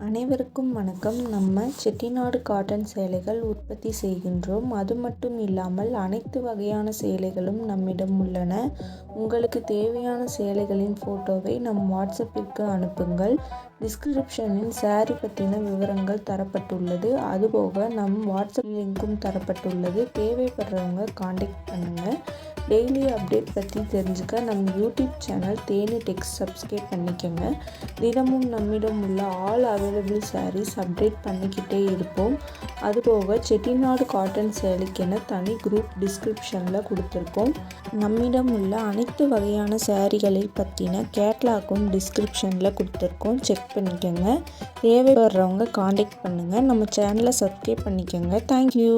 அனைவருக்கும் வணக்கம். நம்ம செட்டிநாடு காட்டன் சேலைகள் உற்பத்தி செய்கின்றோம். அது மட்டும் இல்லாமல் அனைத்து வகையான சேலைகளும் நம்மிடம் உள்ளன. உங்களுக்கு தேவையான சேலைகளின் ஃபோட்டோவை நம் வாட்ஸ்அப்பிற்கு அனுப்புங்கள். டிஸ்கிரிப்ஷனில் சாரி பற்றின விவரங்கள் தரப்பட்டுள்ளது. அதுபோக நம் வாட்ஸ்அப் லிங்க்கும் தரப்பட்டுள்ளது. தேவைப்படுறவங்க காண்டாக்ட் பண்ணுங்கள். டெய்லி அப்டேட் பற்றி தெரிஞ்சுக்க நம்ம யூடியூப் சேனல் தேனி டெக்ஸ் சப்ஸ்கிரைப் பண்ணிக்கோங்க. தினமும் நம்மிடம் உள்ள ஆல் அவைலபிள் சாரீஸ் அப்டேட் பண்ணிக்கிட்டே இருப்போம். அதுபோக செட்டிநாடு காட்டன் சேலைக்கென தனி குரூப் டிஸ்கிரிப்ஷனில் கொடுத்துருக்கோம். நம்மிடம் உள்ள அனைத்து வகையான சாரீகளை பற்றின கேட்லாக்கும் டிஸ்கிரிப்ஷனில் கொடுத்துருக்கோம். செக் பண்ணிக்கோங்க. தேவைப்படுறவங்க காண்டாக்ட் பண்ணுங்கள். நம்ம சேனலை சப்ஸ்கிரைப் பண்ணிக்கோங்க. தேங்க்யூ.